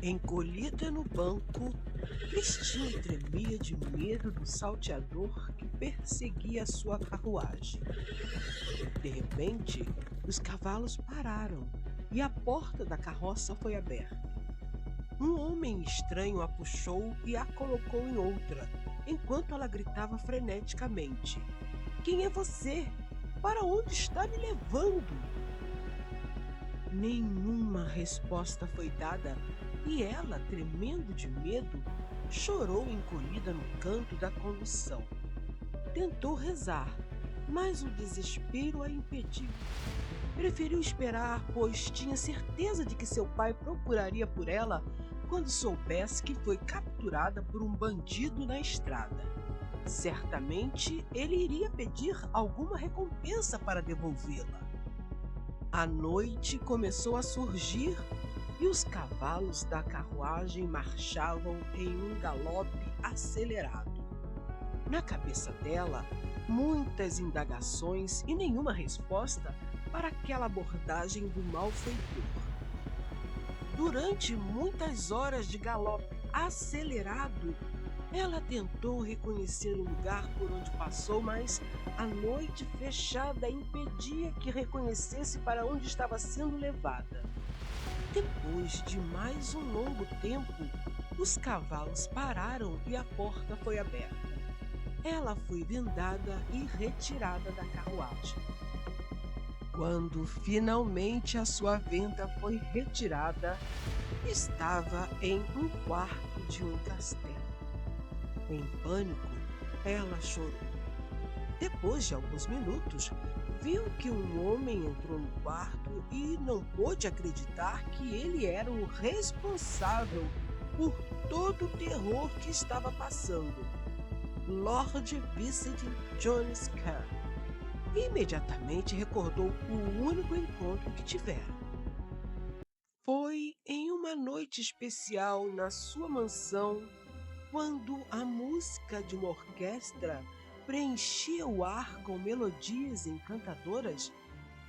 Encolhida no banco, Christine tremia de medo do salteador que perseguia sua carruagem. De repente, os cavalos pararam e a porta da carroça foi aberta. Um homem estranho a puxou e a colocou em outra, enquanto ela gritava freneticamente: "Quem é você? Para onde está me levando?" Nenhuma resposta foi dada e ela, tremendo de medo, chorou encolhida no canto da condução. Tentou rezar, mas o desespero a impediu. Preferiu esperar, pois tinha certeza de que seu pai procuraria por ela quando soubesse que foi capturada por um bandido na estrada. Certamente ele iria pedir alguma recompensa para devolvê-la. A noite começou a surgir e os cavalos da carruagem marchavam em um galope acelerado. Na cabeça dela, muitas indagações e nenhuma resposta para aquela abordagem do malfeitor. Durante muitas horas de galope acelerado, ela tentou reconhecer o lugar por onde passou, mas a noite fechada impedia que reconhecesse para onde estava sendo levada. Depois de mais um longo tempo, os cavalos pararam e a porta foi aberta. Ela foi vendada e retirada da carruagem. Quando finalmente a sua venda foi retirada, estava em um quarto de um castelo. Em pânico, ela chorou. Depois de alguns minutos, viu que um homem entrou no quarto e não pôde acreditar que ele era o responsável por todo o terror que estava passando. Lord Vincent Jones Kerr. Imediatamente recordou o único encontro que tiveram. Foi em uma noite especial na sua mansão, quando a música de uma orquestra preenchia o ar com melodias encantadoras,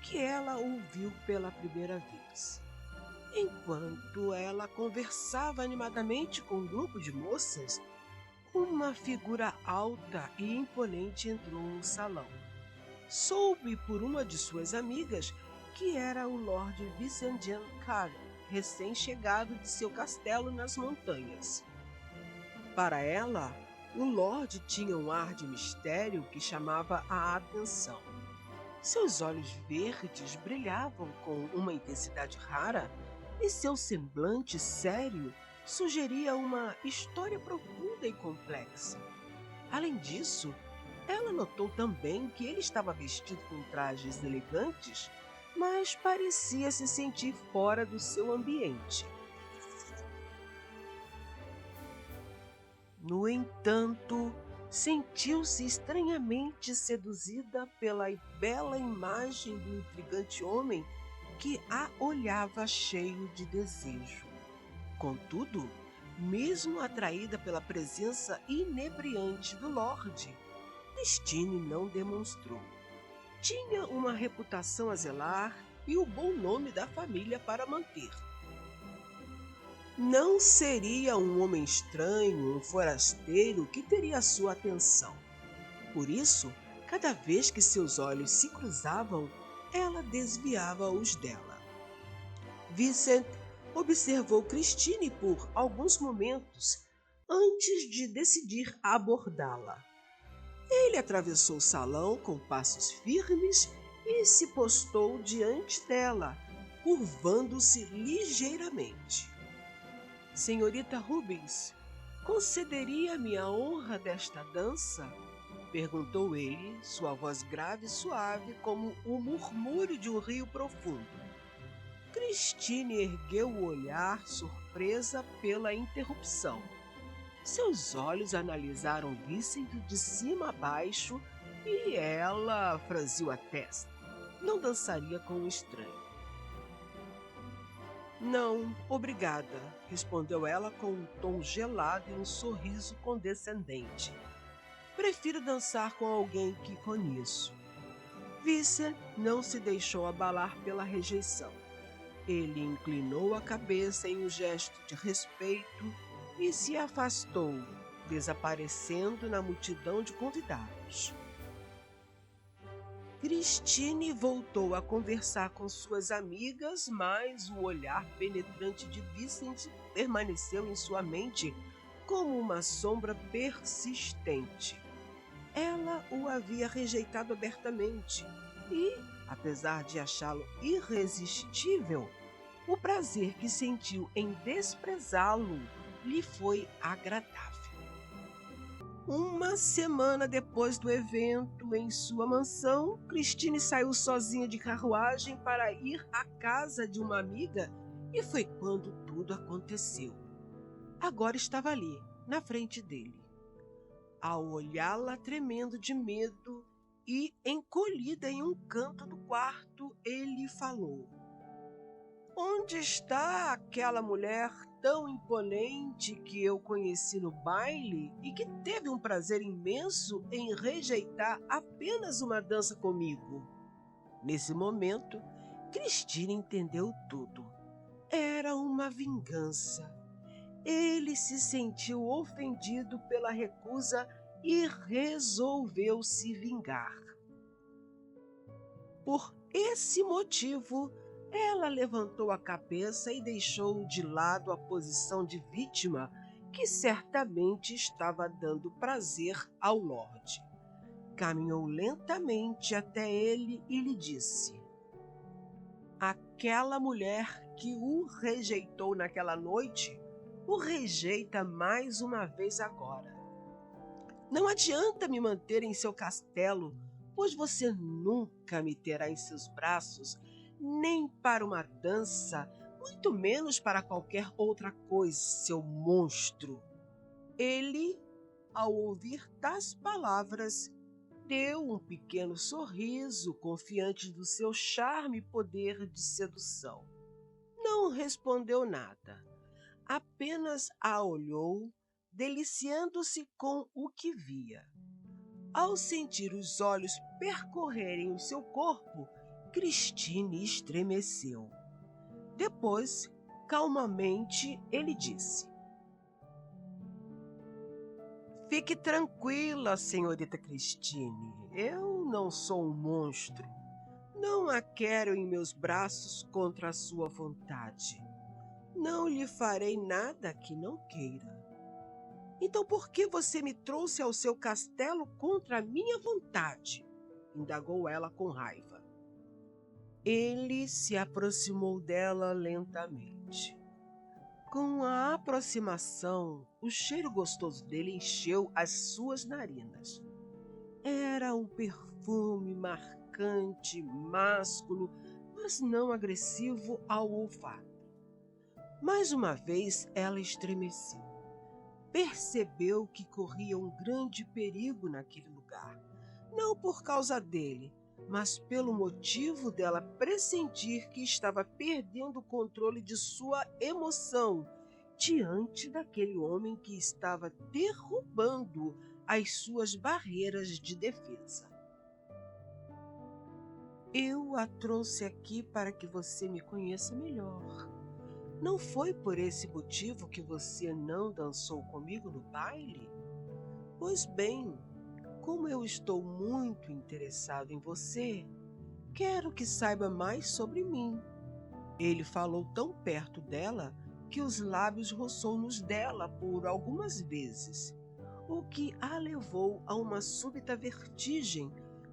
que ela ouviu pela primeira vez. Enquanto ela conversava animadamente com um grupo de moças, uma figura alta e imponente entrou no salão. Soube por uma de suas amigas que era o Lord Vincent Carr, recém-chegado de seu castelo nas montanhas. Para ela, o Lorde tinha um ar de mistério que chamava a atenção. Seus olhos verdes brilhavam com uma intensidade rara e seu semblante sério sugeria uma história profunda e complexa. Além disso, ela notou também que ele estava vestido com trajes elegantes, mas parecia se sentir fora do seu ambiente. No entanto, sentiu-se estranhamente seduzida pela bela imagem do intrigante homem que a olhava cheio de desejo. Contudo, mesmo atraída pela presença inebriante do Lorde, Christine não demonstrou. Tinha uma reputação a zelar e o bom nome da família para manter. Não seria um homem estranho, um forasteiro que teria sua atenção. Por isso, cada vez que seus olhos se cruzavam, ela desviava-os dela. Vincent observou Christine por alguns momentos antes de decidir abordá-la. Ele atravessou o salão com passos firmes e se postou diante dela, curvando-se ligeiramente. "Senhorita Rubens, concederia-me a honra desta dança?" perguntou ele, sua voz grave e suave como o murmúrio de um rio profundo. Christine ergueu o olhar, surpresa pela interrupção. Seus olhos analisaram Vincent de cima a baixo e ela franziu a testa. Não dançaria com um estranho. "Não, obrigada", respondeu ela com um tom gelado e um sorriso condescendente. "Prefiro dançar com alguém que conheço." Vincent não se deixou abalar pela rejeição. Ele inclinou a cabeça em um gesto de respeito e se afastou, desaparecendo na multidão de convidados. Christine voltou a conversar com suas amigas, mas o olhar penetrante de Vincent permaneceu em sua mente como uma sombra persistente. Ela o havia rejeitado abertamente e, apesar de achá-lo irresistível, o prazer que sentiu em desprezá-lo lhe foi agradável. Uma semana depois do evento em sua mansão, Christine saiu sozinha de carruagem para ir à casa de uma amiga e foi quando tudo aconteceu. Agora estava ali, na frente dele. Ao olhá-la tremendo de medo e encolhida em um canto do quarto, ele falou: "Onde está aquela mulher tão imponente que eu conheci no baile e que teve um prazer imenso em rejeitar apenas uma dança comigo?" Nesse momento, Christine entendeu tudo. Era uma vingança. Ele se sentiu ofendido pela recusa e resolveu se vingar. Por esse motivo, ela levantou a cabeça e deixou de lado a posição de vítima que certamente estava dando prazer ao Lorde. Caminhou lentamente até ele e lhe disse: "Aquela mulher que o rejeitou naquela noite, o rejeita mais uma vez agora. Não adianta me manter em seu castelo, pois você nunca me terá em seus braços, nem para uma dança, muito menos para qualquer outra coisa, seu monstro." Ele, ao ouvir tais palavras, deu um pequeno sorriso, confiante do seu charme e poder de sedução. Não respondeu nada, apenas a olhou, deliciando-se com o que via. Ao sentir os olhos percorrerem o seu corpo, Christine estremeceu. Depois, calmamente, ele disse: "Fique tranquila, senhorita Christine. Eu não sou um monstro. Não a quero em meus braços contra a sua vontade. Não lhe farei nada que não queira. Então por que você me trouxe ao seu castelo contra a minha vontade?" indagou ela com raiva. Ele se aproximou dela lentamente. Com a aproximação, o cheiro gostoso dele encheu as suas narinas. Era um perfume marcante, másculo, mas não agressivo ao olfato. Mais uma vez ela estremeceu. Percebeu que corria um grande perigo naquele lugar, não por causa dele, mas pelo motivo dela pressentir que estava perdendo o controle de sua emoção diante daquele homem que estava derrubando as suas barreiras de defesa. "Eu a trouxe aqui para que você me conheça melhor. Não foi por esse motivo que você não dançou comigo no baile? Pois bem, como eu estou muito interessado em você, quero que saiba mais sobre mim." Ele falou tão perto dela que os lábios roçou nos dela por algumas vezes, o que a levou a uma súbita vertigem,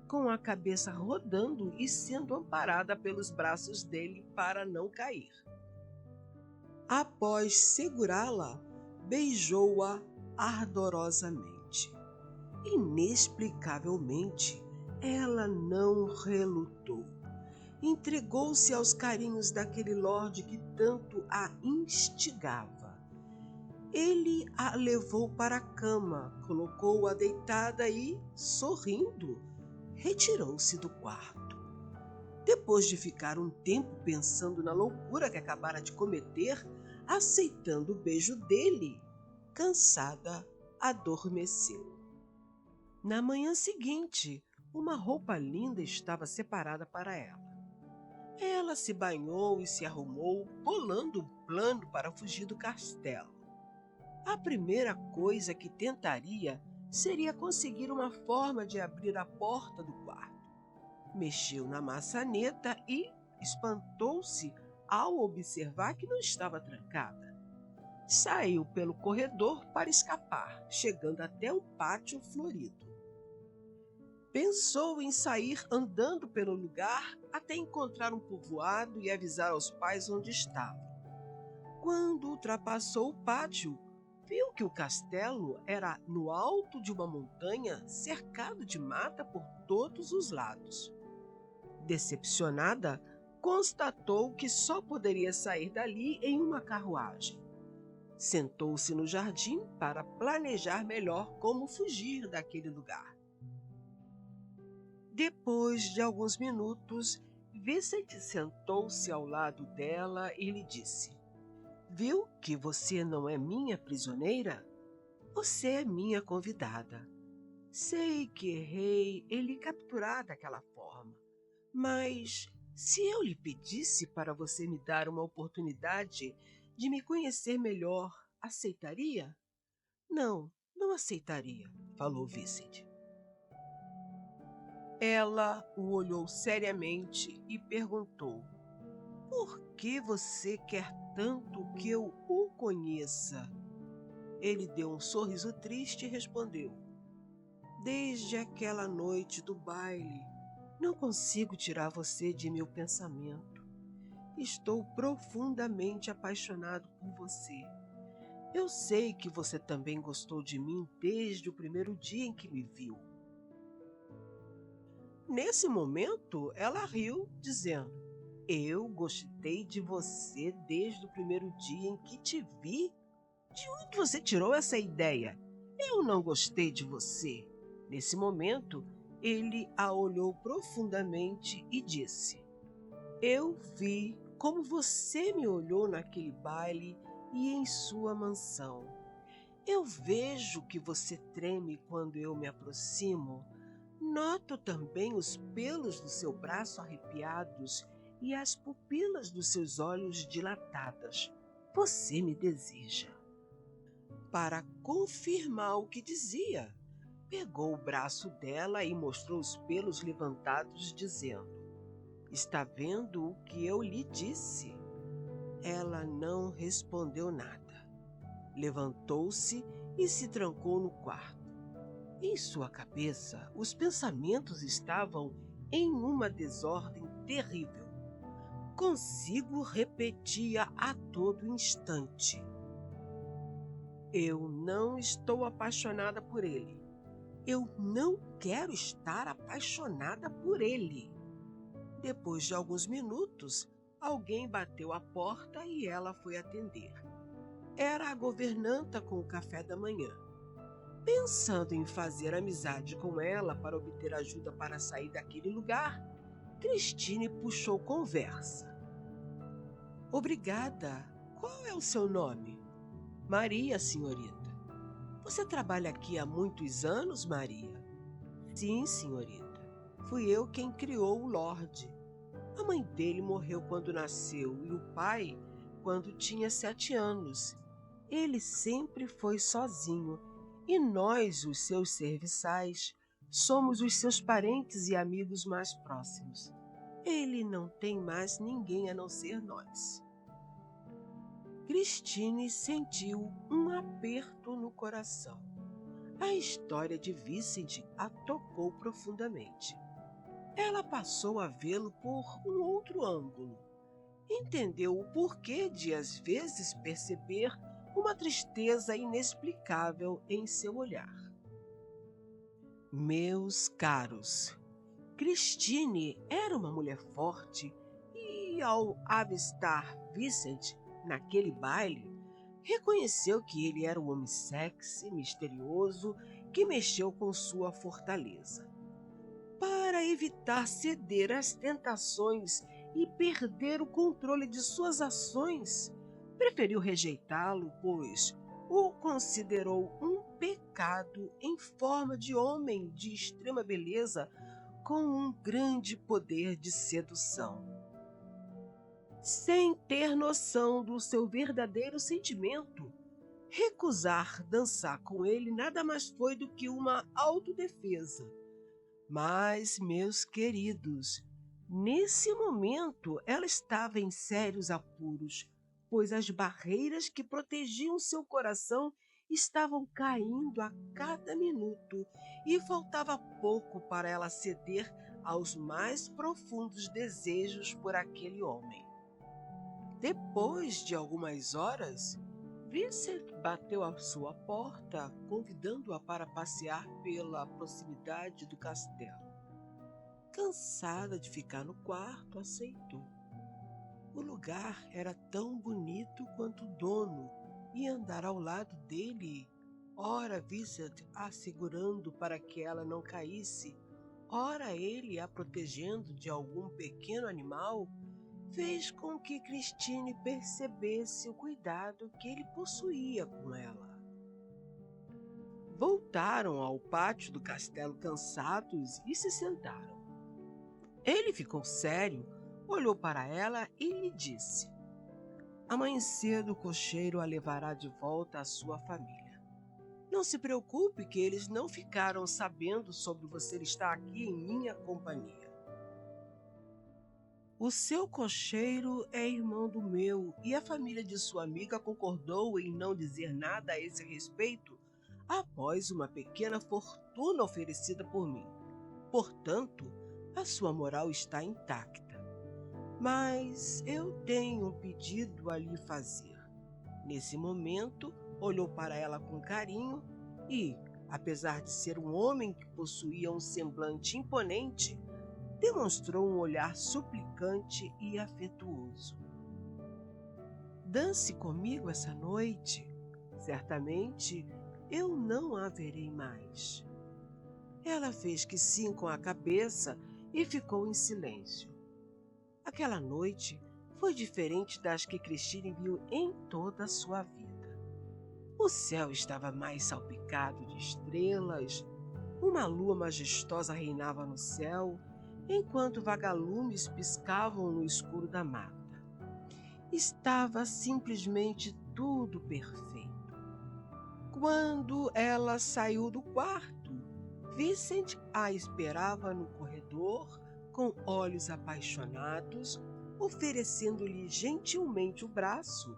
com a cabeça rodando e sendo amparada pelos braços dele para não cair. Após segurá-la, beijou-a ardorosamente. Inexplicavelmente, ela não relutou. Entregou-se aos carinhos daquele lorde que tanto a instigava. Ele a levou para a cama, colocou-a deitada e, sorrindo, retirou-se do quarto. Depois de ficar um tempo pensando na loucura que acabara de cometer, aceitando o beijo dele, cansada, adormeceu. Na manhã seguinte, uma roupa linda estava separada para ela. Ela se banhou e se arrumou, bolando um plano para fugir do castelo. A primeira coisa que tentaria seria conseguir uma forma de abrir a porta do quarto. Mexeu na maçaneta e espantou-se ao observar que não estava trancada. Saiu pelo corredor para escapar, chegando até um pátio florido. Pensou em sair andando pelo lugar até encontrar um povoado e avisar aos pais onde estava. Quando ultrapassou o pátio, viu que o castelo era no alto de uma montanha cercado de mata por todos os lados. Decepcionada, constatou que só poderia sair dali em uma carruagem. Sentou-se no jardim para planejar melhor como fugir daquele lugar. Depois de alguns minutos, Vincent sentou-se ao lado dela e lhe disse: "Viu que você não é minha prisioneira? Você é minha convidada. Sei que errei em lhe capturar daquela forma, mas se eu lhe pedisse para você me dar uma oportunidade de me conhecer melhor, aceitaria?" "Não, não aceitaria", falou Vincent. Ela o olhou seriamente e perguntou: "Por que você quer tanto que eu o conheça?" Ele deu um sorriso triste e respondeu: "Desde aquela noite do baile, não consigo tirar você de meu pensamento. Estou profundamente apaixonado por você. Eu sei que você também gostou de mim desde o primeiro dia em que me viu." Nesse momento, ela riu, dizendo: "Eu gostei de você desde o primeiro dia em que te vi? De onde você tirou essa ideia? Eu não gostei de você." Nesse momento, ele a olhou profundamente e disse: "Eu vi como você me olhou naquele baile e em sua mansão. Eu vejo que você treme quando eu me aproximo. Noto também os pelos do seu braço arrepiados e as pupilas dos seus olhos dilatadas. Você me deseja." Para confirmar o que dizia, pegou o braço dela e mostrou os pelos levantados, dizendo: "Está vendo o que eu lhe disse?" Ela não respondeu nada. Levantou-se e se trancou no quarto. Em sua cabeça, os pensamentos estavam em uma desordem terrível. Consigo repetia a todo instante: "Eu não estou apaixonada por ele. Eu não quero estar apaixonada por ele." Depois de alguns minutos, alguém bateu à porta e ela foi atender. Era a governanta com o café da manhã. Pensando em fazer amizade com ela para obter ajuda para sair daquele lugar, Christine puxou conversa. "Obrigada. Qual é o seu nome?" "Maria, senhorita." "Você trabalha aqui há muitos anos, Maria?" "Sim, senhorita. Fui eu quem criou o Lorde. A mãe dele morreu quando nasceu e o pai quando tinha 7 anos. Ele sempre foi sozinho e nós, os seus serviçais, somos os seus parentes e amigos mais próximos. Ele não tem mais ninguém a não ser nós." Christine sentiu um aperto no coração. A história de Vincent a tocou profundamente. Ela passou a vê-lo por um outro ângulo. Entendeu o porquê de, às vezes, perceber uma tristeza inexplicável em seu olhar. Meus caros, Christine era uma mulher forte e, ao avistar Vincent naquele baile, reconheceu que ele era um homem sexy, misterioso, que mexeu com sua fortaleza. Para evitar ceder às tentações e perder o controle de suas ações, preferiu rejeitá-lo, pois o considerou um pecado em forma de homem de extrema beleza com um grande poder de sedução. sem ter noção do seu verdadeiro sentimento. Recusar dançar com ele nada mais foi do que uma autodefesa. Mas, meus queridos, nesse momento ela estava em sérios apuros, pois as barreiras que protegiam seu coração estavam caindo a cada minuto e faltava pouco para ela ceder aos mais profundos desejos por aquele homem. Depois de algumas horas, Vincent bateu à sua porta, convidando-a para passear pela proximidade do castelo. Cansada de ficar no quarto, aceitou. O lugar era tão bonito quanto o dono, e andar ao lado dele, ora Vincent a segurando para que ela não caísse, ora ele a protegendo de algum pequeno animal, fez com que Christine percebesse o cuidado que ele possuía com ela. Voltaram ao pátio do castelo cansados e se sentaram. Ele ficou sério, olhou para ela e lhe disse: amanhã cedo o cocheiro a levará de volta à sua família. Não se preocupe que eles não ficaram sabendo sobre você estar aqui em minha companhia. O seu cocheiro é irmão do meu e a família de sua amiga concordou em não dizer nada a esse respeito após uma pequena fortuna oferecida por mim. Portanto, a sua moral está intacta. Mas eu tenho um pedido a lhe fazer. Nesse momento, olhou para ela com carinho e, apesar de ser um homem que possuía um semblante imponente, demonstrou um olhar suplicante e afetuoso. Dance comigo essa noite. Certamente eu não a verei mais. Ela fez que sim com a cabeça e ficou em silêncio. Aquela noite foi diferente das que Christine viu em toda a sua vida. O céu estava mais salpicado de estrelas, uma lua majestosa reinava no céu, enquanto vagalumes piscavam no escuro da mata. Estava simplesmente tudo perfeito. Quando ela saiu do quarto, Vincent a esperava no corredor, com olhos apaixonados, oferecendo-lhe gentilmente o braço,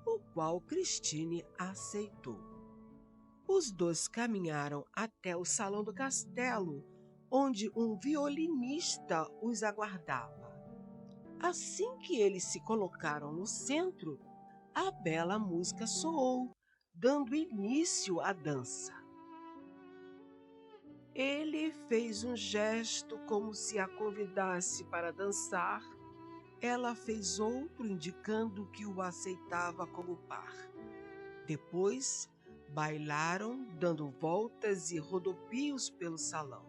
o qual Christine aceitou. Os dois caminharam até o salão do castelo, onde um violinista os aguardava. Assim que eles se colocaram no centro, a bela música soou, dando início à dança. Ele fez um gesto como se a convidasse para dançar. Ela fez outro, indicando que o aceitava como par. Depois, bailaram, dando voltas e rodopios pelo salão.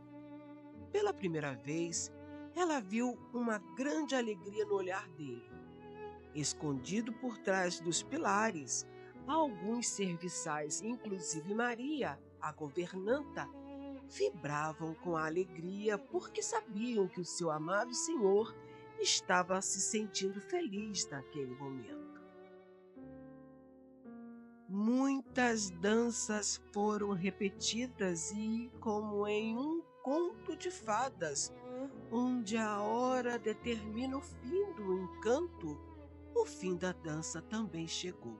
Pela primeira vez, ela viu uma grande alegria no olhar dele. Escondido por trás dos pilares, alguns serviçais, inclusive Maria, a governanta, vibravam com a alegria porque sabiam que o seu amado senhor estava se sentindo feliz naquele momento. Muitas danças foram repetidas e, como em um conto de fadas, onde a hora determina o fim do encanto, o fim da dança também chegou.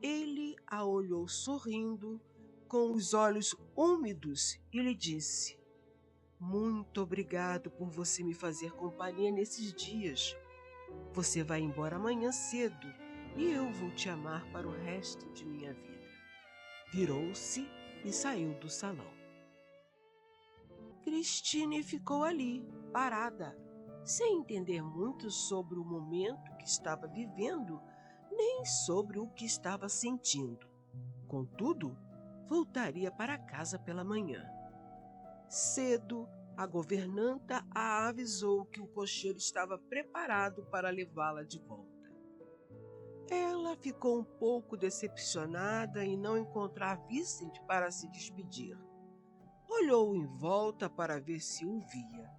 Ele a olhou sorrindo, com os olhos úmidos, e lhe disse: muito obrigado por você me fazer companhia nesses dias. Você vai embora amanhã cedo e eu vou te amar para o resto de minha vida. Virou-se e saiu do salão. Christine ficou ali, parada, sem entender muito sobre o momento que estava vivendo, nem sobre o que estava sentindo. Contudo, voltaria para casa pela manhã. Cedo, a governanta a avisou que o cocheiro estava preparado para levá-la de volta. Ela ficou um pouco decepcionada em não encontrar Vincent para se despedir. Olhou em volta para ver se o via.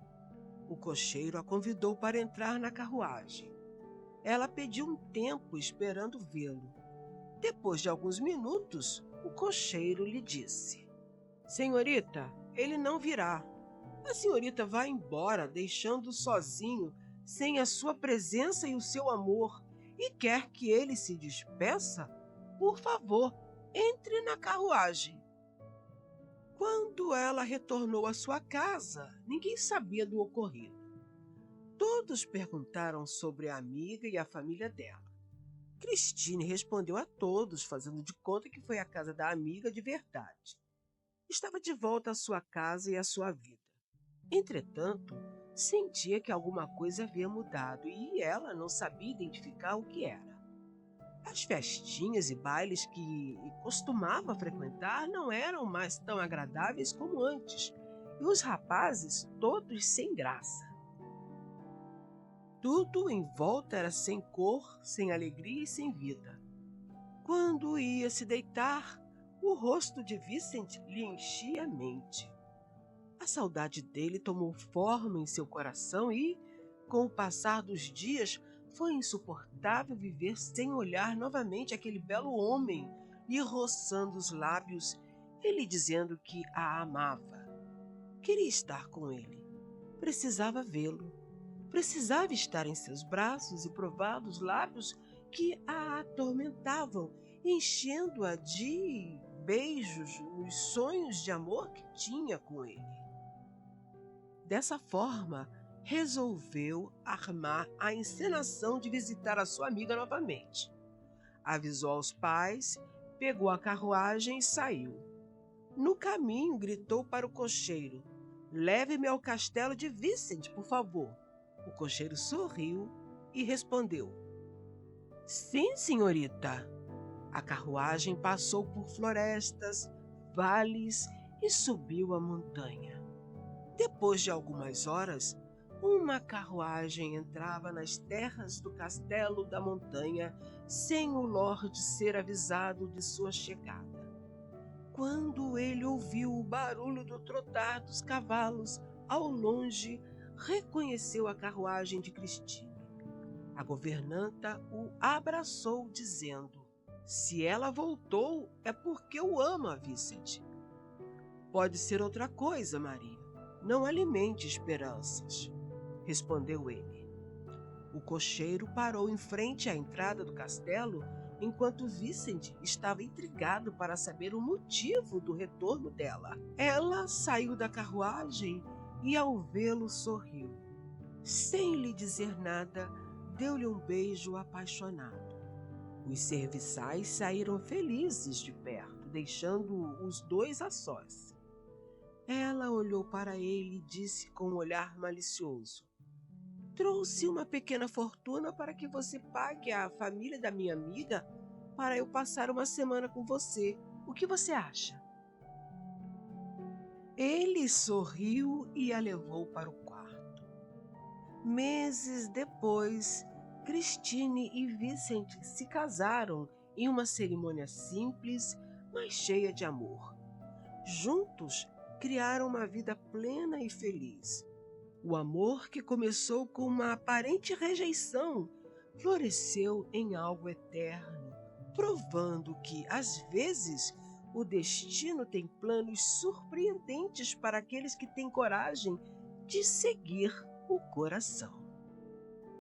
O cocheiro a convidou para entrar na carruagem. Ela pediu um tempo esperando vê-lo. Depois de alguns minutos, o cocheiro lhe disse: Senhorita, ele não virá. A senhorita vai embora, deixando-o sozinho, sem a sua presença e o seu amor, e quer que ele se despeça? Por favor, entre na carruagem. Quando ela retornou à sua casa, ninguém sabia do ocorrido. Todos perguntaram sobre a amiga e a família dela. Christine respondeu a todos, fazendo de conta que foi à casa da amiga de verdade. Estava de volta à sua casa e à sua vida. Entretanto, sentia que alguma coisa havia mudado e ela não sabia identificar o que era. As festinhas e bailes que costumava frequentar não eram mais tão agradáveis como antes, e os rapazes todos sem graça. Tudo em volta era sem cor, sem alegria e sem vida. Quando ia se deitar, o rosto de Vincent lhe enchia a mente. A saudade dele tomou forma em seu coração e, com o passar dos dias, foi insuportável viver sem olhar novamente aquele belo homem lhe roçando os lábios e lhe dizendo que a amava. Queria estar com ele. Precisava vê-lo. Precisava estar em seus braços e provar dos lábios que a atormentavam, enchendo-a de beijos nos sonhos de amor que tinha com ele. Dessa forma, resolveu armar a encenação de visitar a sua amiga novamente. Avisou aos pais, pegou a carruagem e saiu. No caminho, gritou para o cocheiro: Leve-me ao castelo de Vincent, por favor. O cocheiro sorriu e respondeu: Sim, senhorita. A carruagem passou por florestas, vales e subiu a montanha. Depois de algumas horas, uma carruagem entrava nas terras do castelo da montanha sem o lorde ser avisado de sua chegada. Quando ele ouviu o barulho do trotar dos cavalos ao longe, reconheceu a carruagem de Christine. A governanta o abraçou, dizendo: Se ela voltou, é porque o ama, Vincent. Pode ser outra coisa, Maria. Não alimente esperanças, respondeu ele. O cocheiro parou em frente à entrada do castelo, enquanto Vincent estava intrigado para saber o motivo do retorno dela. Ela saiu da carruagem e, ao vê-lo, sorriu. Sem lhe dizer nada, deu-lhe um beijo apaixonado. Os serviçais saíram felizes de perto, deixando os dois a sós. Ela olhou para ele e disse com um olhar malicioso: Trouxe uma pequena fortuna para que você pague à família da minha amiga para eu passar uma semana com você. O que você acha? Ele sorriu e a levou para o quarto. Meses depois, Christine e Vincent se casaram em uma cerimônia simples, mas cheia de amor. Juntos, criaram uma vida plena e feliz. O amor, que começou com uma aparente rejeição, floresceu em algo eterno, provando que, às vezes, o destino tem planos surpreendentes para aqueles que têm coragem de seguir o coração.